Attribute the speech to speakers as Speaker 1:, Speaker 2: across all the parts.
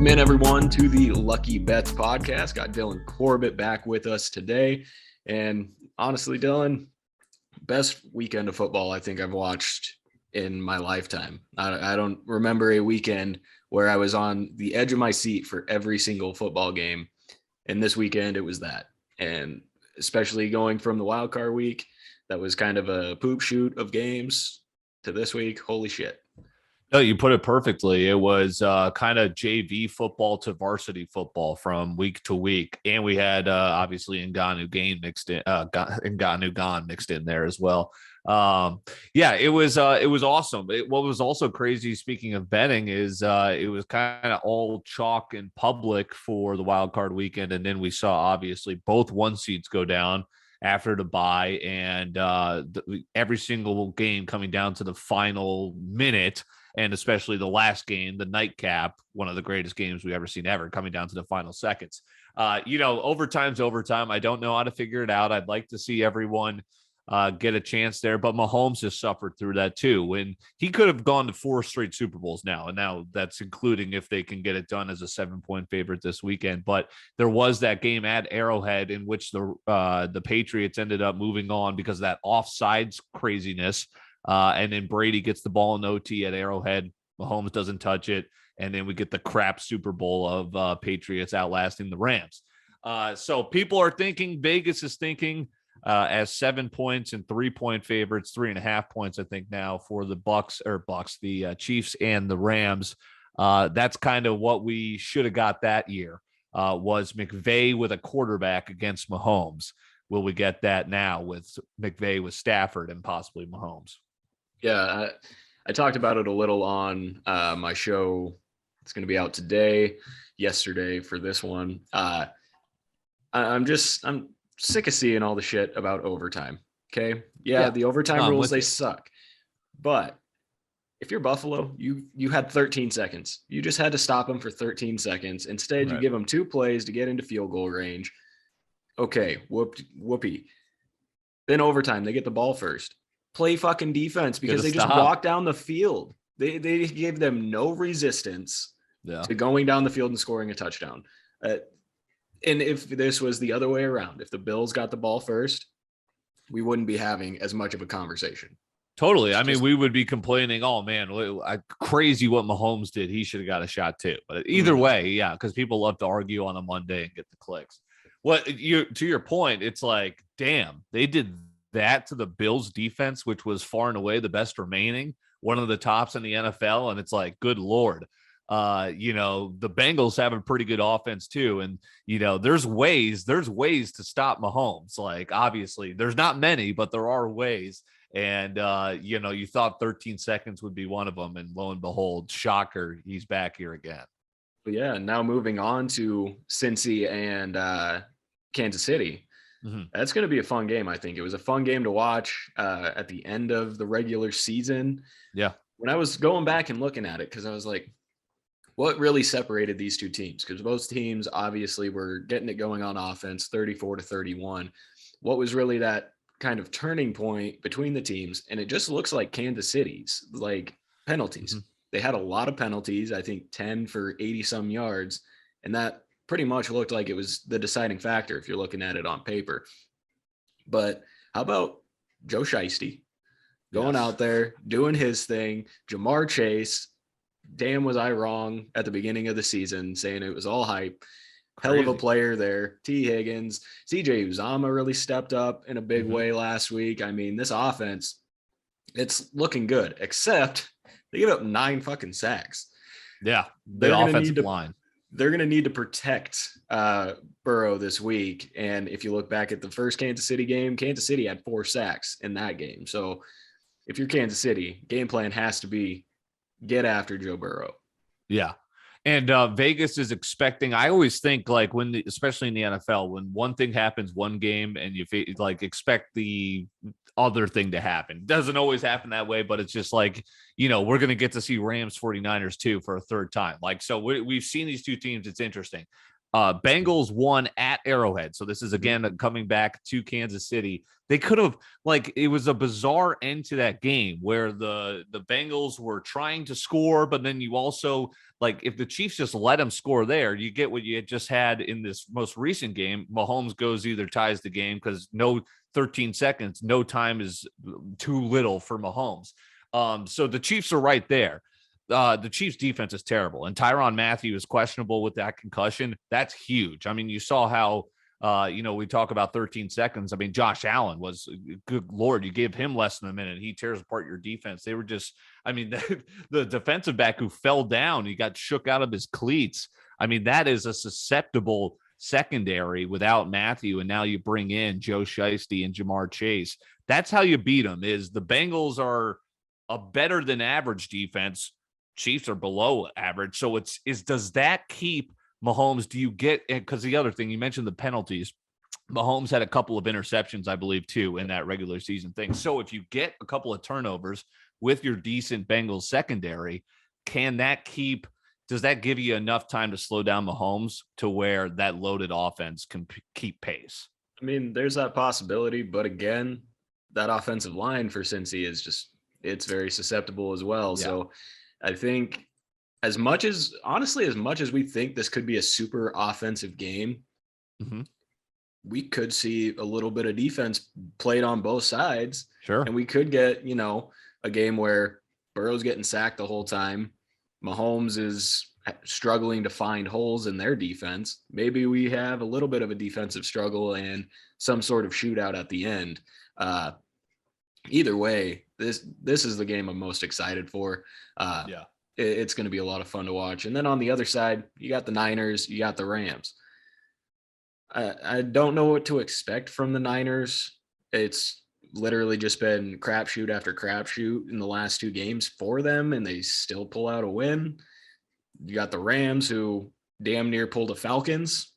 Speaker 1: Welcome in, everyone, to the Lucky Bets podcast. Got Dylan Corbett back with us today. And honestly, Dylan, best weekend of football I think I've watched in my lifetime. I don't remember a weekend where I was on the edge of my seat for every single football game. And this weekend, it was that. And especially going from the wild card week, that was kind of a poop shoot of games, to this week. Holy shit.
Speaker 2: No, you put it perfectly. It was kind of JV football to varsity football from week to week, and we had obviously Ngannou Gone mixed in there as well. It was awesome. What was also crazy, speaking of betting, is it was kind of all chalk in public for the wild card weekend, and then we saw obviously both one seeds go down after the bye, and every single game coming down to the final minute. And especially the last game, the nightcap, one of the greatest games we've ever seen ever, coming down to the final seconds. Overtime's overtime. I don't know how to figure it out. I'd like to see everyone get a chance there, but Mahomes has suffered through that too. When he could have gone to 4 straight Super Bowls now, and now that's including if they can get it done as a 7-point favorite this weekend. But there was that game at Arrowhead in which the Patriots ended up moving on because of that offsides craziness. And then Brady gets the ball in OT at Arrowhead. Mahomes doesn't touch it. And then we get the crap Super Bowl of Patriots outlasting the Rams. So people are thinking, Vegas is thinking as 7 points and 3-point favorites, 3.5 points, I think now for the the Chiefs and the Rams. That's kind of what we should have got that year, was McVay with a quarterback against Mahomes. Will we get that now with McVay with Stafford and possibly Mahomes?
Speaker 1: Yeah, I talked about it a little on my show. It's going to be out yesterday for this one. I'm sick of seeing all the shit about overtime. Okay. Yeah. The overtime rules, they suck. But if you're Buffalo, you had 13 seconds. You just had to stop them for 13 seconds. Instead, You give them 2 plays to get into field goal range. Okay. Whoopee. Then overtime, they get the ball first. Play fucking defense because they just walked down the field. They gave them no resistance to going down the field and scoring a touchdown. And if this was the other way around, if the Bills got the ball first, we wouldn't be having as much of a conversation.
Speaker 2: Totally. I mean, we would be complaining, oh, man, crazy what Mahomes did. He should have got a shot too. But either way, yeah, because people love to argue on a Monday and get the clicks. To your point, it's like, damn, they did that to the Bills defense, which was far and away the best remaining, one of the tops in the NFL. And it's like, good Lord, the Bengals have a pretty good offense too. And, there's ways to stop Mahomes. Like, obviously there's not many, but there are ways. And, you thought 13 seconds would be one of them. And lo and behold, shocker, he's back here again.
Speaker 1: But yeah. Now moving on to Cincy and Kansas City. That's going to be a fun game, I think. It was a fun game to watch at the end of the regular season.
Speaker 2: Yeah.
Speaker 1: When I was going back and looking at it, because I was like, what really separated these two teams? Because both teams obviously were getting it going on offense, 34-31. What was really that kind of turning point between the teams? And it just looks like Kansas City's, like penalties. They had a lot of penalties, I think 10 for 80-some yards. And that pretty much looked like it was the deciding factor if you're looking at it on paper. But how about Joe Shiesty going out there, doing his thing? Jamar Chase, damn, was I wrong at the beginning of the season saying it was all hype. Crazy. Hell of a player there. T. Higgins, CJ Uzama really stepped up in a big way last week. I mean, this offense, it's looking good, except they give up 9 fucking sacks.
Speaker 2: Yeah, the offensive line.
Speaker 1: They're going to need to protect Burrow this week. And if you look back at the first Kansas City game, Kansas City had 4 sacks in that game. So if you're Kansas City, game plan has to be get after Joe Burrow.
Speaker 2: Yeah. And Vegas is expecting, I always think like especially in the NFL, when one thing happens one game and you expect the other thing to happen. Doesn't always happen that way, but it's just like, we're going to get to see Rams 49ers too for a third time. Like, so we've seen these two teams. It's interesting. Bengals won at Arrowhead. So this is again coming back to Kansas City. They could have, like, it was a bizarre end to that game where the Bengals were trying to score, but then you also, like, if the Chiefs just let them score there, you get what you had just had in this most recent game. Mahomes goes, either ties the game because no 13 seconds, no time is too little for Mahomes. So the Chiefs are right there. The Chiefs defense is terrible, and Tyrann Mathieu is questionable with that concussion. That's huge. I mean, you saw how, we talk about 13 seconds. I mean, Josh Allen was, good Lord, you gave him less than a minute. He tears apart your defense. They were just, I mean, the defensive back who fell down, he got shook out of his cleats. I mean, that is a susceptible secondary without Mathieu. And now you bring in Joe Shiesty and Jamar Chase. That's how you beat them. Is the Bengals are a better than average defense. Chiefs are below average. So does that keep Mahomes? Do you get, because the other thing you mentioned, the penalties, Mahomes had a couple of interceptions, I believe, too, in that regular season thing. So if you get a couple of turnovers with your decent Bengals secondary, does that give you enough time to slow down Mahomes to where that loaded offense can keep pace?
Speaker 1: I mean, there's that possibility, but again, that offensive line for Cincy it's very susceptible as well. Yeah. So I think as much as we think this could be a super offensive game, we could see a little bit of defense played on both sides.
Speaker 2: Sure.
Speaker 1: And we could get, a game where Burrow's getting sacked the whole time. Mahomes is struggling to find holes in their defense. Maybe we have a little bit of a defensive struggle and some sort of shootout at the end. Either way, this is the game I'm most excited for. It's going to be a lot of fun to watch. And then on the other side, you got the Niners, you got the Rams. I don't know what to expect from the Niners. It's literally just been crapshoot after crapshoot in the last two games for them, and they still pull out a win. You got the Rams, who damn near pulled the Falcons.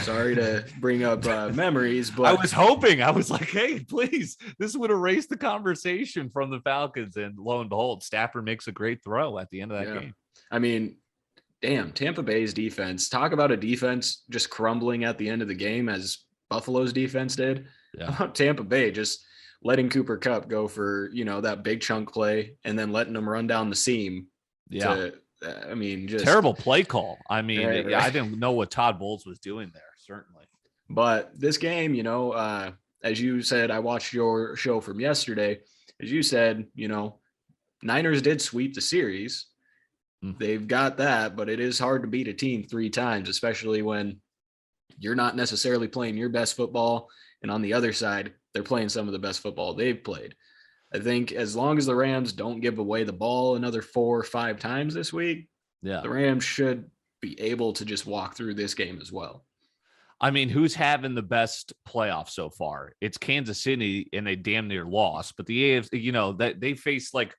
Speaker 1: Sorry to bring up memories, but
Speaker 2: I was hoping. I was like, hey, please, this would erase the conversation from the Falcons. And lo and behold, Stafford makes a great throw at the end of that game.
Speaker 1: I mean, damn, Tampa Bay's defense. Talk about a defense just crumbling at the end of the game as Buffalo's defense did.
Speaker 2: Yeah.
Speaker 1: How about Tampa Bay just letting Cooper Kupp go for, that big chunk play and then letting them run down the seam.
Speaker 2: Yeah.
Speaker 1: Just
Speaker 2: terrible play call. I mean,
Speaker 1: right.
Speaker 2: I didn't know what Todd Bowles was doing there, certainly.
Speaker 1: But this game, as you said, I watched your show from yesterday. As you said, Niners did sweep the series. They've got that, but it is hard to beat a team 3 times, especially when you're not necessarily playing your best football. And on the other side, they're playing some of the best football they've played. I think as long as the Rams don't give away the ball another 4 or 5 times this week, the Rams should be able to just walk through this game as well.
Speaker 2: I mean, who's having the best playoff so far? It's Kansas City, and they damn near lost. But the AFC, that they face, like,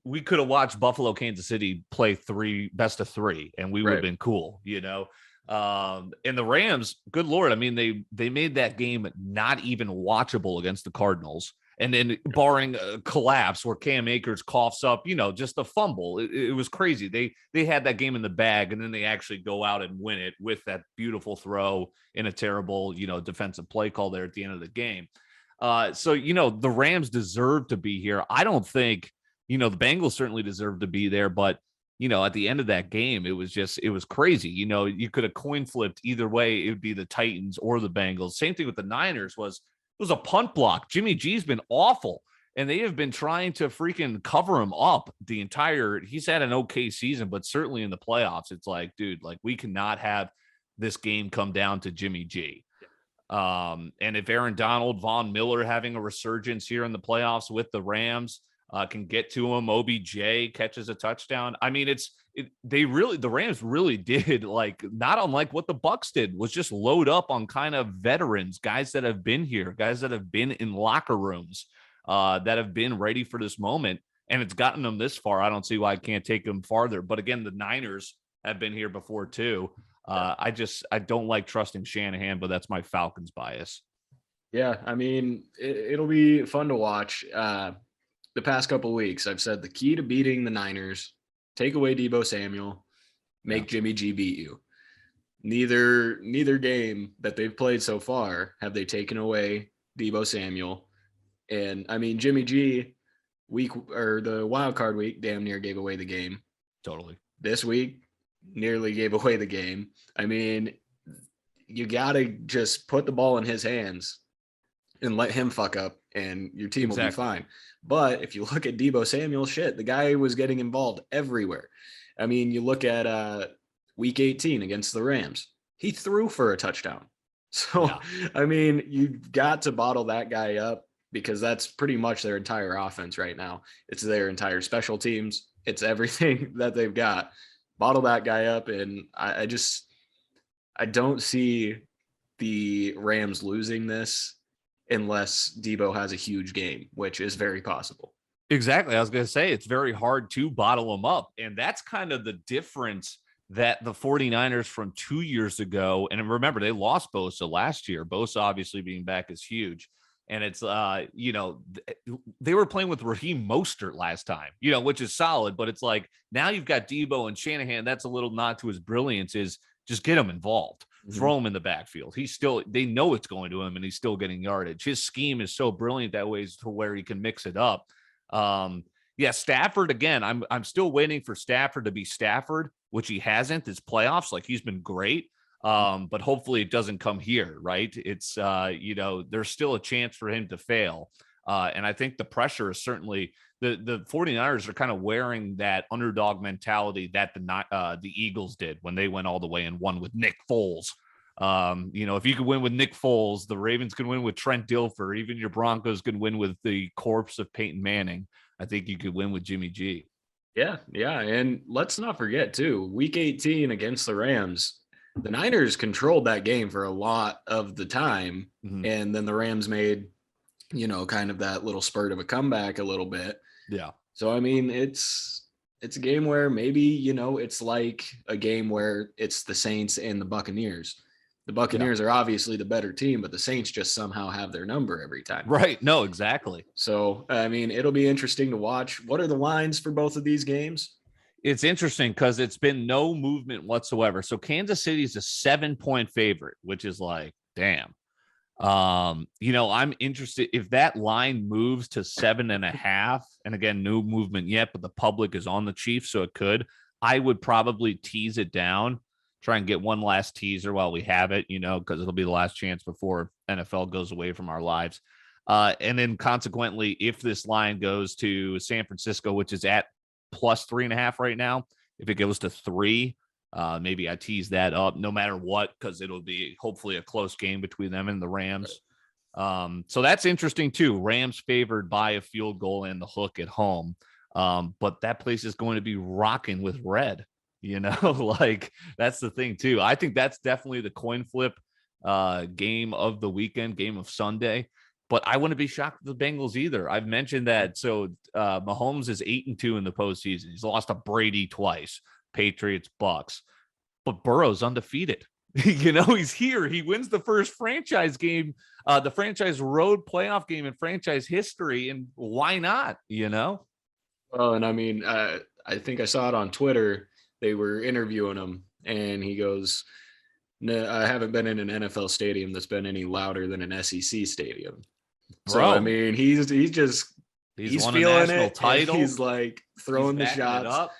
Speaker 2: we could have watched Buffalo, Kansas City play 3 best of 3, and we would have been cool, And the Rams, good Lord, I mean, they made that game not even watchable against the Cardinals. And then barring a collapse where Cam Akers coughs up, just a fumble. It was crazy. They had that game in the bag, and then they actually go out and win it with that beautiful throw in a terrible, defensive play call there at the end of the game. So the Rams deserve to be here. I don't think, the Bengals certainly deserve to be there, but at the end of that game, it was crazy. You could have coin flipped either way. It would be the Titans or the Bengals. Same thing with the Niners it was a punt block. Jimmy G's been awful, and they have been trying to freaking cover him up he's had an okay season, but certainly in the playoffs, it's like, dude, like, we cannot have this game come down to Jimmy G. And if Aaron Donald, Von Miller having a resurgence here in the playoffs with the Rams, can get to him, OBJ catches a touchdown. I mean, the Rams really did, like, not unlike what the Bucs did, was just load up on kind of veterans, guys that have been here, guys that have been in locker rooms, that have been ready for this moment. And it's gotten them this far. I don't see why I can't take them farther. But again, the Niners have been here before too. I don't like trusting Shanahan, but that's my Falcons bias.
Speaker 1: Yeah. I mean, it'll be fun to watch. The past couple of weeks, I've said the key to beating the Niners, take away Deebo Samuel, make Jimmy G beat you. neither game that they've played so far have they taken away Deebo Samuel. And I mean, Jimmy G the wild card week damn near gave away the game.
Speaker 2: Totally.
Speaker 1: This week nearly gave away the game. I mean, you got to just put the ball in his hands and let him fuck up and your team will be fine. But if you look at Deebo Samuel, shit, the guy was getting involved everywhere. I mean, you look at week 18 against the Rams. He threw for a touchdown. So, yeah. I mean, you've got to bottle that guy up because that's pretty much their entire offense right now. It's their entire special teams. It's everything that they've got. Bottle that guy up. And I don't see the Rams losing this unless Deebo has a huge game, which is very possible.
Speaker 2: Exactly. I was going to say it's very hard to bottle them up. And that's kind of the difference that the 49ers from 2 years ago, and remember, they lost Bosa last year. Bosa obviously being back is huge. And it's, they were playing with Raheem Mostert last time, which is solid. But it's like now you've got Deebo and Shanahan. That's a little nod to his brilliance is just get him involved. Throw him in the backfield. They know it's going to him and he's still getting yardage. His scheme is so brilliant that way to where he can mix it up. Stafford, again, I'm still waiting for Stafford to be Stafford, which he hasn't. It's playoffs. Like he's been great. But hopefully it doesn't come here, right? It's, there's still a chance for him to fail. And I think the pressure is certainly the 49ers are kind of wearing that underdog mentality that the Eagles did when they went all the way and won with Nick Foles. If you could win with Nick Foles, the Ravens can win with Trent Dilfer. Even your Broncos can win with the corpse of Peyton Manning. I think you could win with Jimmy G.
Speaker 1: Yeah. And let's not forget, too, week 18 against the Rams, the Niners controlled that game for a lot of the time. And then the Rams made, kind of that little spurt of a comeback a little bit.
Speaker 2: Yeah.
Speaker 1: So, I mean, it's a game where maybe, it's like a game where it's the Saints and the Buccaneers. The Buccaneers are obviously the better team, but the Saints just somehow have their number every time.
Speaker 2: Right. No, exactly.
Speaker 1: So, I mean, it'll be interesting to watch. What are the lines for both of these games?
Speaker 2: It's interesting because it's been no movement whatsoever. So Kansas City is a 7-point favorite, which is like, damn. I'm interested if that line moves to 7.5. And again, no movement yet, but the public is on the Chiefs, so it could. I would probably tease it down, try and get one last teaser while we have it, because it'll be the last chance before NFL goes away from our lives. And then consequently, if this line goes to San Francisco, which is at plus 3.5 right now, if it goes to 3, maybe I tease that up no matter what, because it'll be hopefully a close game between them and the Rams. So that's interesting too. Rams favored by a field goal and the hook at home. But that place is going to be rocking with red, like that's the thing too. I think that's definitely the coin flip game of the weekend, game of Sunday. But I wouldn't be shocked with the Bengals either. I've mentioned that. So Mahomes is 8-2 in the postseason. He's lost to Brady twice, Patriots, Bucks. But Burrow's undefeated. He's here. He wins the first franchise game, the franchise road playoff game in franchise history. And why not,
Speaker 1: Well, and I mean, I think I saw it on Twitter. They were interviewing him, and he goes, "No, I haven't been in an NFL stadium that's been any louder than an SEC stadium." Bro, so I mean, he's won feeling a national title. He's like throwing the shots,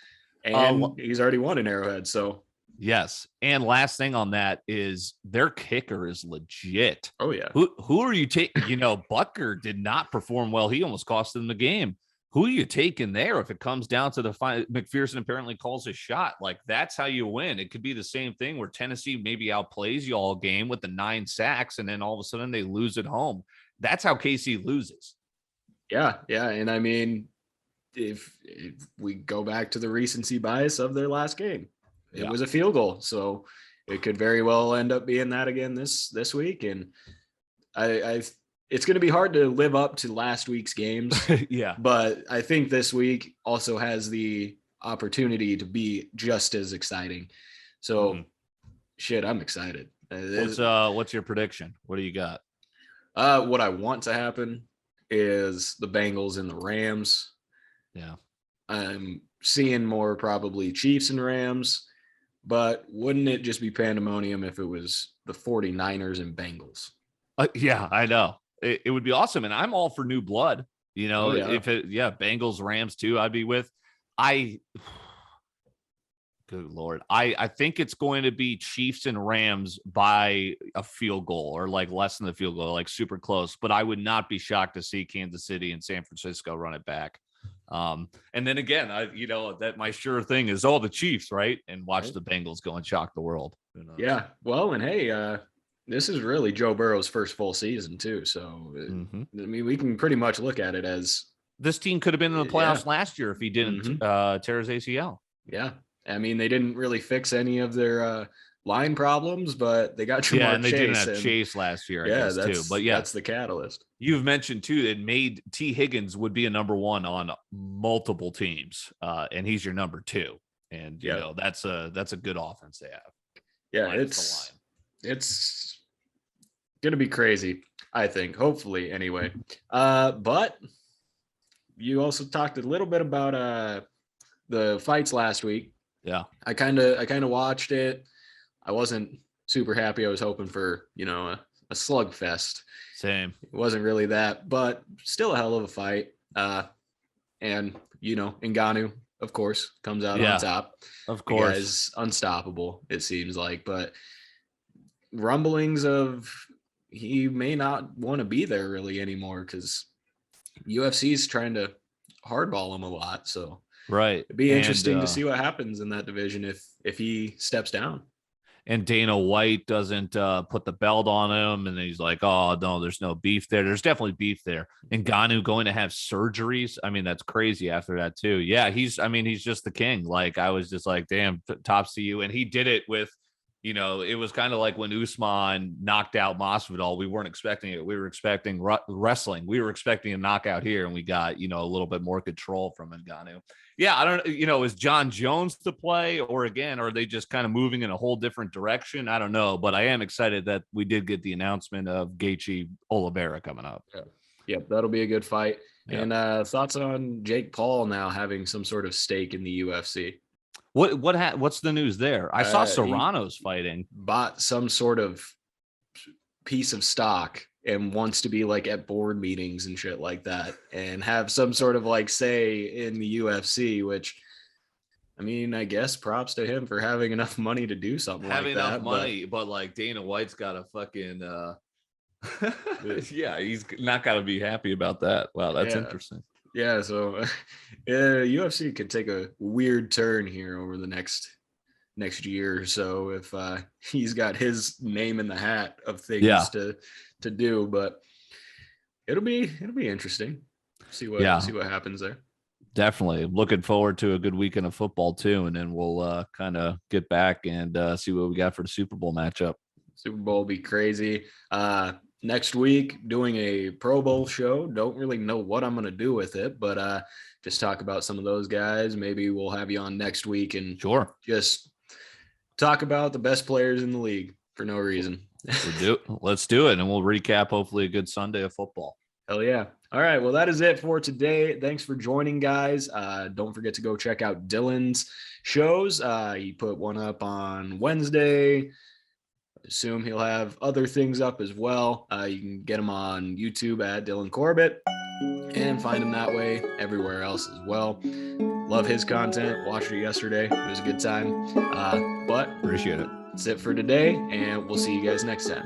Speaker 1: and he's already won an Arrowhead. So
Speaker 2: yes. And last thing on that is their kicker is legit.
Speaker 1: Oh yeah.
Speaker 2: Who are you taking? Butker did not perform well. He almost cost them the game. Who are you taking there if it comes down to the final? McPherson apparently calls his shot. Like, that's how you win. It could be the same thing where Tennessee maybe outplays you all game with the 9 sacks, and then all of a sudden they lose at home. That's how KC loses.
Speaker 1: Yeah. And I mean, if we go back to the recency bias of their last game, it was a field goal. So it could very well end up being that again this week. And it's going to be hard to live up to last week's games.
Speaker 2: Yeah.
Speaker 1: But I think this week also has the opportunity to be just as exciting. So shit, I'm excited.
Speaker 2: What's your prediction? What do you got?
Speaker 1: What I want to happen is the Bengals and the Rams.
Speaker 2: Yeah.
Speaker 1: I'm seeing more probably Chiefs and Rams, But wouldn't it just be pandemonium if it was the 49ers and Bengals?
Speaker 2: Yeah, I know. It would be awesome. And I'm all for new blood. You know,
Speaker 1: Oh, yeah.
Speaker 2: if it, yeah, Bengals, Rams too, I'd be with. I, good Lord. I think it's going to be Chiefs and Rams by a field goal or like less than the field goal, like super close. But I would not be shocked to see Kansas City and San Francisco run it back. And then again, that my sure thing is the Chiefs, right? And watch the Bengals go and shock the world.
Speaker 1: Yeah. Well, and hey, this is really Joe Burrow's first full season too. So, I mean, we can pretty much look at it as
Speaker 2: this team could have been in the playoffs last year if he didn't tear his ACL.
Speaker 1: Yeah. I mean, they didn't really fix any of their line problems, but they got Jamar
Speaker 2: and they
Speaker 1: Chase.
Speaker 2: Didn't have Chase last year, I guess, too. But yeah,
Speaker 1: that's the catalyst.
Speaker 2: You've mentioned too, it made T. Higgins would be a number one on multiple teams, and he's your number two. And you know that's a good offense they have.
Speaker 1: Yeah, it's gonna be crazy, I think. Hopefully, anyway. But you also talked a little bit about the fights last week.
Speaker 2: Yeah,
Speaker 1: I kind of watched it. I wasn't super happy. I was hoping for a slugfest.
Speaker 2: Same.
Speaker 1: It wasn't really that, but still a hell of a fight. And Ngannou, of course, comes out on top.
Speaker 2: Of course,
Speaker 1: the guy's unstoppable. It seems like, but rumblings of he may not want to be there really anymore because UFC is trying to hardball him a lot. So it'd be interesting to see what happens in that division if he steps down.
Speaker 2: And Dana White doesn't put the belt on him, and he's like, "Oh no, there's no beef there." There's definitely beef there. And Ngannou going to have surgeries. I mean, that's crazy. After that too, yeah, he's just the king. Like I was just like, "Damn, tops to you." And he did it with, it was kind of like when Usman knocked out Masvidal. We weren't expecting it. We were expecting wrestling. We were expecting a knockout here, and we got a little bit more control from Ngannou. Yeah, I don't, is John Jones to play, or again, are they just kind of moving in a whole different direction? I don't know, but I am excited that we did get the announcement of Gaethje Oliveira coming up.
Speaker 1: Yeah, that'll be a good fight. Yeah. And thoughts on Jake Paul now having some sort of stake in the UFC?
Speaker 2: What's the news there? I saw Serrano's fighting.
Speaker 1: Bought some sort of piece of stock and wants to be like at board meetings and shit like that and have some sort of like say in the UFC, which I mean, I guess props to him for having enough money to do something like that. Having enough
Speaker 2: money, but like Dana White's got a fucking yeah, he's not got to be happy about that. Wow, that's interesting.
Speaker 1: Yeah, so UFC could take a weird turn here over the next year or so if he's got his name in the hat of things to do, but it'll be interesting. See what happens there.
Speaker 2: Definitely looking forward to a good weekend of football too, and then we'll kind of get back and see what we got for the Super Bowl matchup.
Speaker 1: Super Bowl will be crazy. Next week doing a Pro Bowl show. Don't really know what I'm going to do with it, but just talk about some of those guys. Maybe we'll have you on next week and just talk about the best players in the league for no reason.
Speaker 2: Let's do it, and we'll recap hopefully a good Sunday of football.
Speaker 1: Hell yeah. All right, well, that is it for today. Thanks for joining, guys. Don't forget to go check out Dylan's shows. He put one up on Wednesday. Assume he'll have other things up as well. You can get him on YouTube at Dylan Corbett and find him that way everywhere else as well. Love his content. Watched it yesterday. It was a good time. But
Speaker 2: appreciate it.
Speaker 1: That's it for today, and we'll see you guys next time.